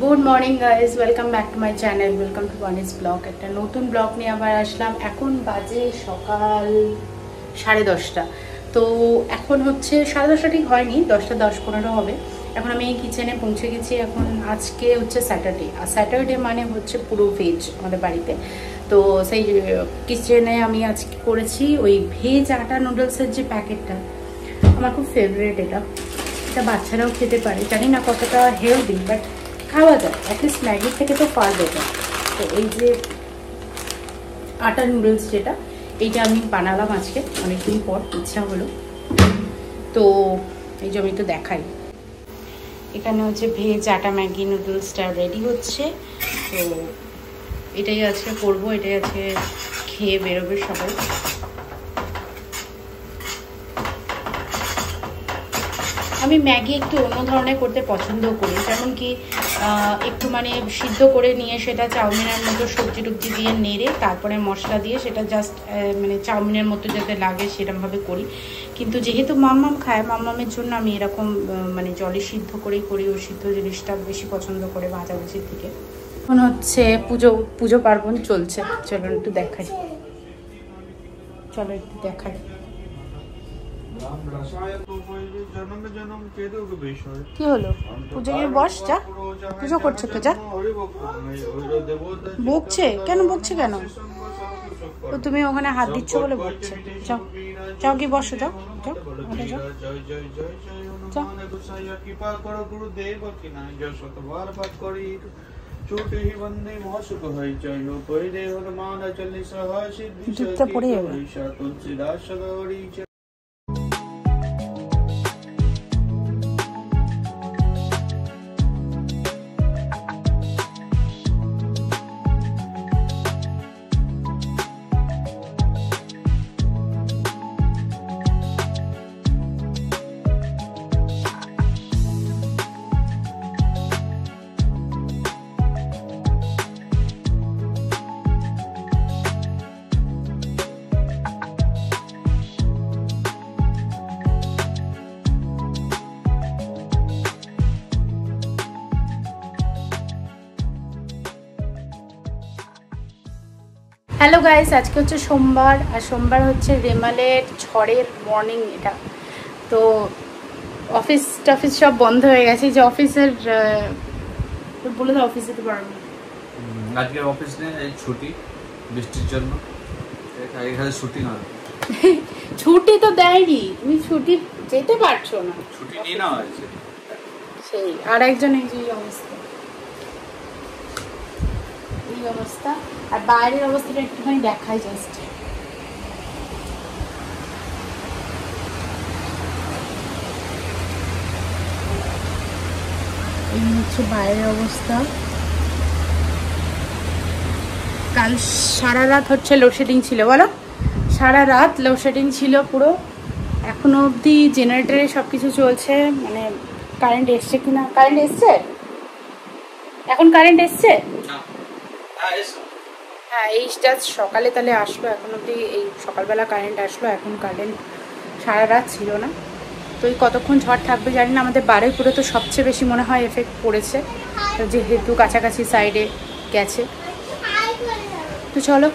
Good morning guys, welcome back to my channel, welcome to ওয়ানিস blog. একটা নতুন blog নিয়ে আবার আসলাম। এখন বাজে সকাল 10:30। তো এখন হচ্ছে 10:30 ঠিক হয়নি, 10:10-15 হবে। এখন আমি এই কিচেনে পৌঁছে গেছি। এখন আজকে হচ্ছে স্যাটারডে, আর স্যাটারডে মানে হচ্ছে পুরো ভেজ আমাদের বাড়িতে। তো সেই কিচেনে আমি আজকে করেছি ওই ভেজ আটা নুডলসের যে প্যাকেটটা, আমার খুব ফেভারিট। এটা বাচ্চারাও খেতে পারে, জানি না কতটা হেলদি, বাট খাওয়া যায়, অ্যাটলিস্ট ম্যাগির থেকে তো ফার বেটার। তো এই যে আটা নুডলস যেটা, এইটা আমি বানালাম আজকে, অনেকদিন পর ইচ্ছা হলো। তো এই যে আমি একটু দেখাই, এখানে হচ্ছে ভেজ আটা ম্যাগি নুডলসটা রেডি হচ্ছে। তো এটাই আজকে করবো, এটাই আজকে খেয়ে বেরোবে সবাই। আমি ম্যাগি একটু অন্য ধরনের করতে পছন্দ করি, যেমন কি একটু মানে সিদ্ধ করে নিয়ে সেটা চাউমিনের মতো সবজি টবজি দিয়ে নেড়ে তারপরে মশলা দিয়ে সেটা জাস্ট মানে চাউমিনের মতো যাতে লাগে সেরকমভাবে করি। কিন্তু যেহেতু মাম্মাম খায়, মাম্মামের জন্য আমি এরকম মানে জলে সিদ্ধ করেই করি। ও সিদ্ধ জিনিসটা বেশি পছন্দ করে ভাজাভুজির থেকে। এখন হচ্ছে পুজো পার্বণ চলছে, চলো একটু দেখাই, চলো একটু দেখাই। কি হলো? পুজো বস, যা পুজো করছে তো, যা। বকছে কেন? বকছে কেন? তো তুমি ওখানে হাত দিচ্ছ বলে বকছে। যাও যাও, কি বসো, যাও যাও যাও। জুতটা পড়ে যাবে। হ্যালো গাইস, আজকে হচ্ছে সোমবার, আর সোমবার হচ্ছে রেমালের ঝড়ের মর্নিং এটা। তো অফিস টফিস সব বন্ধ হয়ে গেছে। যে অফিসের বলে দাও, অফিস যেতে পারবো আজকে অফিস নেই, ছুটি বৃষ্টির জন্য। এখানে ছুটি না, ছুটি তো দেয়নি, তুমি ছুটি যেতে পারছো না, ছুটি নিয়ে না হয়েছে সেই। আর একজন এই যে অবস্থা, এই অবস্থা। আর বাইরের অবস্থাটা একটুখানি দেখাই জাস্ট। এই হচ্ছে বাইরের অবস্থা। কাল সারা রাত হচ্ছে লোডশেডিং ছিল, বলো, সারা রাত লোডশেডিং ছিল পুরো। এখনো অবধি জেনারেটরে সব কিছু চলছে, মানে কারেন্ট এসছে কিনা। কারেন্ট এসছে এখন? কারেন্ট এসছে? হ্যাঁ, এই জাস্ট সকালে তাহলে আসলো। এখন অবধি এই সকালবেলা কারেন্ট আসলো, এখন কারেন্ট সারা রাত ছিল না। তো এই কতক্ষণ ঝড় থাকবে জানি না। আমাদের বারুইপুরে তো সবচেয়ে বেশি মনে হয় এফেক্ট পড়েছে, যেহেতু কাছাকাছি সাইডে গেছে। তো চলো